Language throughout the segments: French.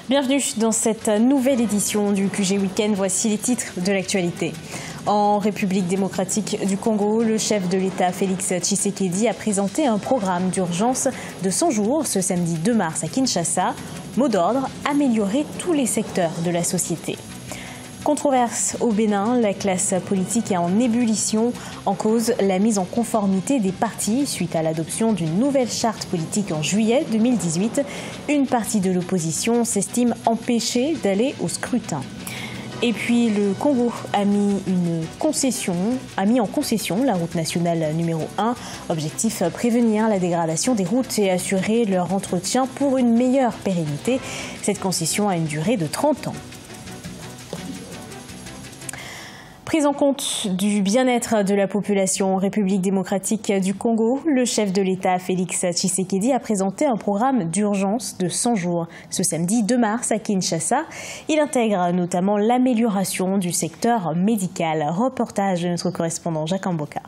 Bienvenue dans cette nouvelle édition du QG Week-end. Voici les titres de l'actualité. En République démocratique du Congo, le chef de l'État Félix Tshisekedi a présenté un programme d'urgence de 100 jours ce samedi 2 mars à Kinshasa. Mot d'ordre, améliorer tous les secteurs de la société. Controverse au Bénin, la classe politique est en ébullition. En cause, la mise en conformité des partis suite à l'adoption d'une nouvelle charte politique en juillet 2018. Une partie de l'opposition s'estime empêchée d'aller au scrutin. Et puis le Congo a mis en concession la route nationale numéro 1. Objectif, prévenir la dégradation des routes et assurer leur entretien pour une meilleure pérennité. Cette concession a une durée de 30 ans. Prise en compte du bien-être de la population en République démocratique du Congo, le chef de l'État Félix Tshisekedi a présenté un programme d'urgence de 100 jours ce samedi 2 mars à Kinshasa. Il intègre notamment l'amélioration du secteur médical. Reportage de notre correspondant Jacques Amboka.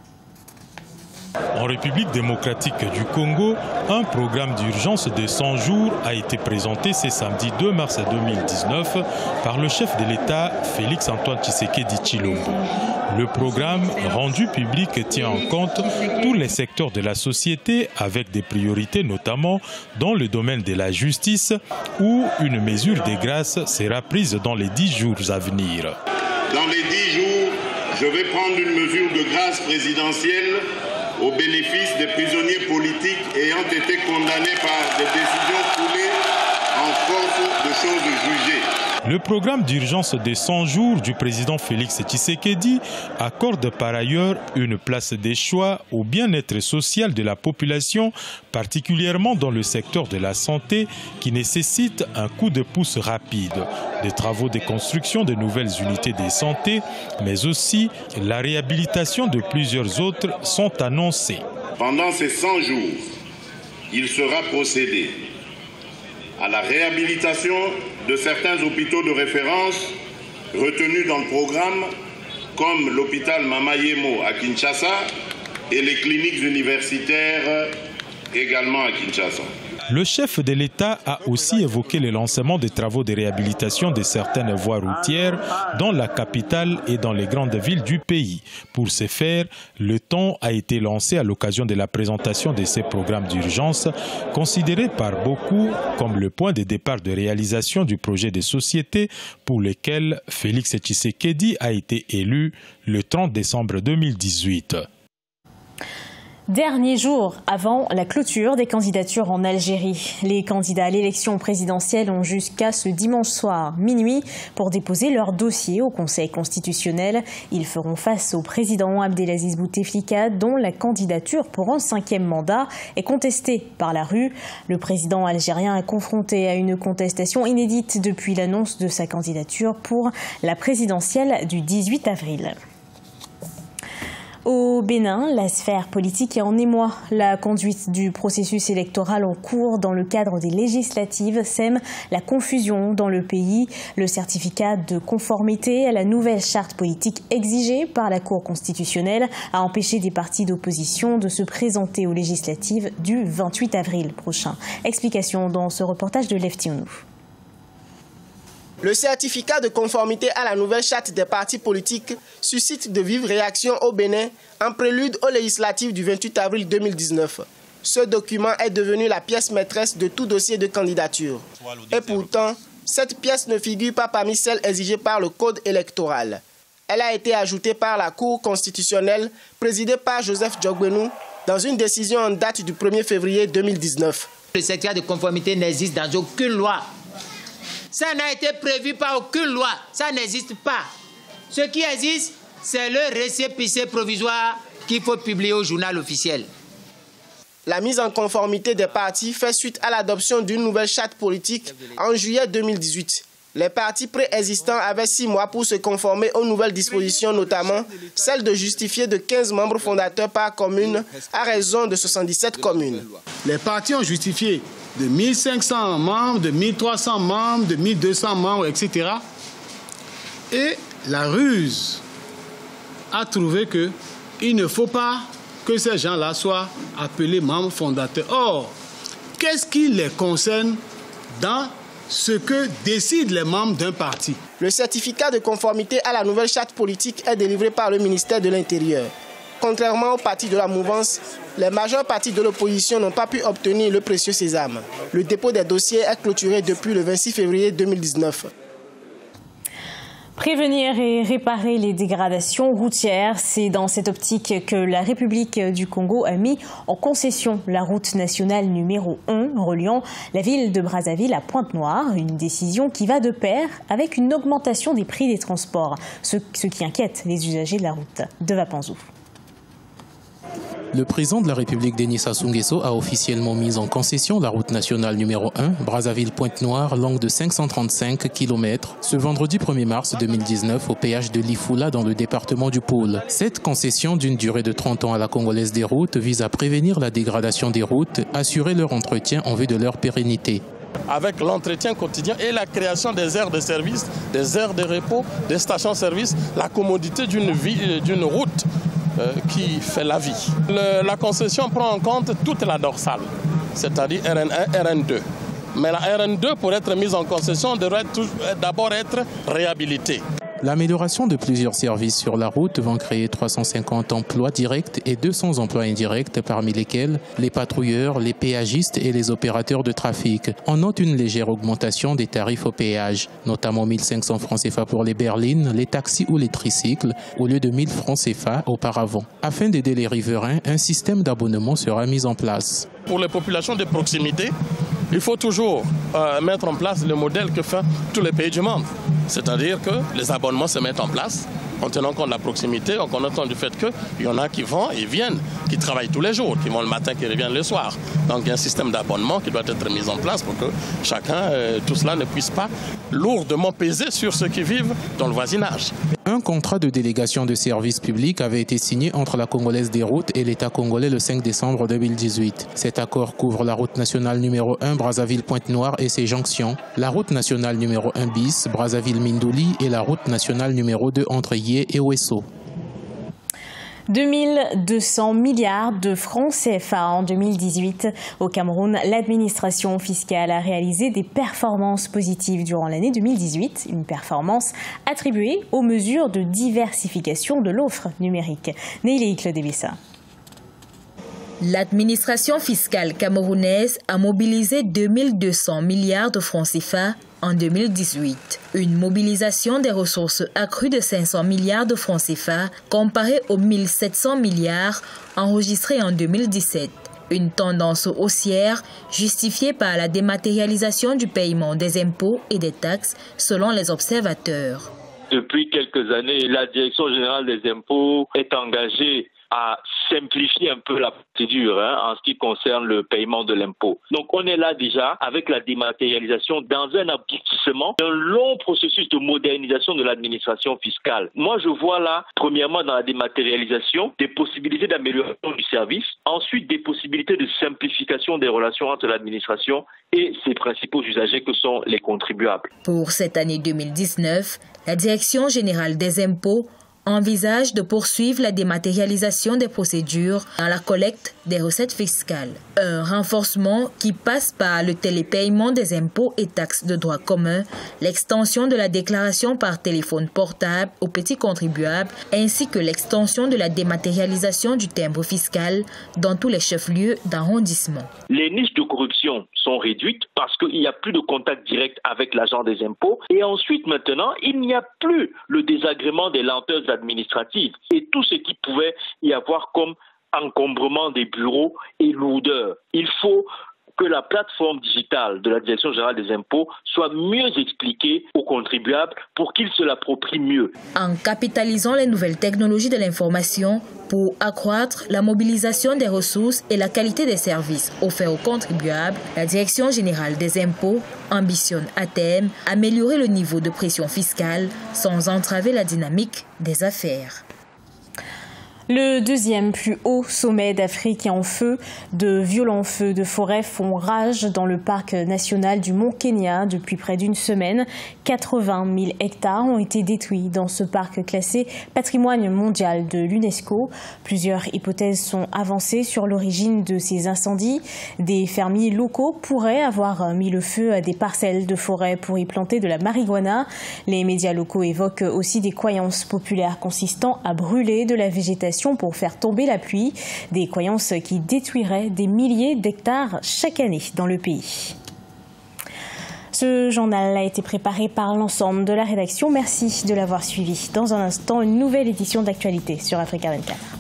En République démocratique du Congo, un programme d'urgence de 100 jours a été présenté ce samedi 2 mars 2019 par le chef de l'État Félix Antoine Tshisekedi Tshilombo. Le programme rendu public tient en compte tous les secteurs de la société avec des priorités notamment dans le domaine de la justice où une mesure de grâce sera prise dans les 10 jours à venir. Dans les 10 jours, je vais prendre une mesure de grâce présidentielle au bénéfice des prisonniers politiques ayant été condamnés par des décisions foulées en force de choses jugées. Le programme d'urgence des 100 jours du président Félix Tshisekedi accorde par ailleurs une place des choix au bien-être social de la population, particulièrement dans le secteur de la santé qui nécessite un coup de pouce rapide. Des travaux de construction de nouvelles unités de santé, mais aussi la réhabilitation de plusieurs autres sont annoncés. Pendant ces 100 jours, il sera procédé à la réhabilitation de certains hôpitaux de référence retenus dans le programme, comme l'hôpital Mama Yemo à Kinshasa et les cliniques universitaires également à Kinshasa. Le chef de l'État a aussi évoqué le lancement des travaux de réhabilitation de certaines voies routières dans la capitale et dans les grandes villes du pays. Pour ce faire, le temps a été lancé à l'occasion de la présentation de ces programmes d'urgence, considérés par beaucoup comme le point de départ de réalisation du projet de société pour lequel Félix Tshisekedi a été élu le 30 décembre 2018. Dernier jour avant la clôture des candidatures en Algérie. Les candidats à l'élection présidentielle ont jusqu'à ce dimanche soir, minuit, pour déposer leur dossier au Conseil constitutionnel. Ils feront face au président Abdelaziz Bouteflika, dont la candidature pour un 5e mandat est contestée par la rue. Le président algérien est confronté à une contestation inédite depuis l'annonce de sa candidature pour la présidentielle du 18 avril. Au Bénin, la sphère politique est en émoi. La conduite du processus électoral en cours dans le cadre des législatives sème la confusion dans le pays. Le certificat de conformité à la nouvelle charte politique exigée par la Cour constitutionnelle a empêché des partis d'opposition de se présenter aux législatives du 28 avril prochain. Explication dans ce reportage de Leftionou. Le certificat de conformité à la nouvelle charte des partis politiques suscite de vives réactions au Bénin en prélude aux législatives du 28 avril 2019. Ce document est devenu la pièce maîtresse de tout dossier de candidature. Et pourtant, cette pièce ne figure pas parmi celles exigées par le Code électoral. Elle a été ajoutée par la Cour constitutionnelle, présidée par Joseph Djogbenou, dans une décision en date du 1er février 2019. Le certificat de conformité n'existe dans aucune loi. Ça n'a été prévu par aucune loi. Ça n'existe pas. Ce qui existe, c'est le récépissé provisoire qu'il faut publier au journal officiel. La mise en conformité des partis fait suite à l'adoption d'une nouvelle charte politique en juillet 2018. Les partis préexistants avaient 6 mois pour se conformer aux nouvelles dispositions, notamment celle de justifier de 15 membres fondateurs par commune à raison de 77 communes. Les partis ont justifié de 1500 membres, de 1300 membres, de 1200 membres, etc. Et la ruse a trouvé qu'il ne faut pas que ces gens-là soient appelés membres fondateurs. Or, qu'est-ce qui les concerne dans ce que décident les membres d'un parti. Le certificat de conformité à la nouvelle charte politique est délivré par le ministère de l'Intérieur. Contrairement aux partis de la mouvance, les majeures parties de l'opposition n'ont pas pu obtenir le précieux sésame. Le dépôt des dossiers est clôturé depuis le 26 février 2019. Prévenir et réparer les dégradations routières, c'est dans cette optique que la République du Congo a mis en concession la route nationale numéro 1 reliant la ville de Brazzaville à Pointe-Noire. Une décision qui va de pair avec une augmentation des prix des transports, ce qui inquiète les usagers de la route. De Vapanzou. Le président de la République, Denis Sassou Nguesso, a officiellement mis en concession la route nationale numéro 1, Brazzaville-Pointe-Noire, longue de 535 km, ce vendredi 1er mars 2019 au péage de Lifula dans le département du Pôle. Cette concession d'une durée de 30 ans à la Congolaise des routes vise à prévenir la dégradation des routes, assurer leur entretien en vue de leur pérennité. Avec l'entretien quotidien et la création des aires de service, des aires de repos, des stations-service, la commodité d'une route qui fait la vie. La concession prend en compte toute la dorsale, c'est-à-dire RN1, RN2. Mais la RN2, pour être mise en concession, devrait d'abord être réhabilitée. L'amélioration de plusieurs services sur la route vont créer 350 emplois directs et 200 emplois indirects, parmi lesquels les patrouilleurs, les péagistes et les opérateurs de trafic. On note une légère augmentation des tarifs au péage, notamment 1 500 francs CFA pour les berlines, les taxis ou les tricycles, au lieu de 1 000 francs CFA auparavant. Afin d'aider les riverains, un système d'abonnement sera mis en place. Pour les populations de proximité, il faut toujours mettre en place le modèle que font tous les pays du monde. C'est-à-dire que les abonnements se mettent en place en tenant compte de la proximité, en tenant compte du fait qu'il y en a qui vont et viennent, qui travaillent tous les jours, qui vont le matin, qui reviennent le soir. Donc il y a un système d'abonnement qui doit être mis en place pour que chacun, tout cela ne puisse pas lourdement peser sur ceux qui vivent dans le voisinage. Un contrat de délégation de services publics avait été signé entre la Congolaise des routes et l'État congolais le 5 décembre 2018. Cet accord couvre la route nationale numéro 1 Brazzaville-Pointe-Noire et ses jonctions, la route nationale numéro 1 bis Brazzaville-Mindouli et la route nationale numéro 2 entre Yé et Ouesso. 2200 milliards de francs CFA en 2018. Au Cameroun, l'administration fiscale a réalisé des performances positives durant l'année 2018. Une performance attribuée aux mesures de diversification de l'offre numérique. Neili Claude-Bessa. L'administration fiscale camerounaise a mobilisé 2200 milliards de francs CFA en 2018. Une mobilisation des ressources accrues de 500 milliards de francs CFA comparée aux 1700 milliards enregistrés en 2017. Une tendance haussière justifiée par la dématérialisation du paiement des impôts et des taxes selon les observateurs. Depuis quelques années, la Direction générale des impôts est engagée à simplifier un peu la procédure en ce qui concerne le paiement de l'impôt. Donc on est là déjà avec la dématérialisation dans un aboutissement d'un long processus de modernisation de l'administration fiscale. Moi je vois là, premièrement dans la dématérialisation, des possibilités d'amélioration du service, ensuite des possibilités de simplification des relations entre l'administration et ses principaux usagers que sont les contribuables. Pour cette année 2019, la Direction générale des impôts envisage de poursuivre la dématérialisation des procédures dans la collecte des recettes fiscales. Un renforcement qui passe par le télépaiement des impôts et taxes de droit commun, l'extension de la déclaration par téléphone portable aux petits contribuables, ainsi que l'extension de la dématérialisation du timbre fiscal dans tous les chefs-lieux d'arrondissement. Les niches de corruption sont réduites parce qu'il n'y a plus de contact direct avec l'agent des impôts. Et ensuite, maintenant, il n'y a plus le désagrément des lenteurs administratives et tout ce qui pouvait y avoir comme encombrement des bureaux et lourdeur. Il faut que la plateforme digitale de la Direction générale des impôts soit mieux expliquée aux contribuables pour qu'ils se l'approprient mieux. En capitalisant les nouvelles technologies de l'information pour accroître la mobilisation des ressources et la qualité des services offerts aux contribuables, la Direction générale des impôts ambitionne à terme améliorer le niveau de pression fiscale sans entraver la dynamique des affaires. Le deuxième plus haut sommet d'Afrique est en feu. De violents feux de forêt font rage dans le parc national du Mont Kenya depuis près d'une semaine. 80 000 hectares ont été détruits dans ce parc classé patrimoine mondial de l'UNESCO. Plusieurs hypothèses sont avancées sur l'origine de ces incendies. Des fermiers locaux pourraient avoir mis le feu à des parcelles de forêt pour y planter de la marijuana. Les médias locaux évoquent aussi des croyances populaires consistant à brûler de la végétation pour faire tomber la pluie, des croyances qui détruiraient des milliers d'hectares chaque année dans le pays. Ce journal a été préparé par l'ensemble de la rédaction. Merci de l'avoir suivi. Dans un instant, une nouvelle édition d'actualité sur Africa 24.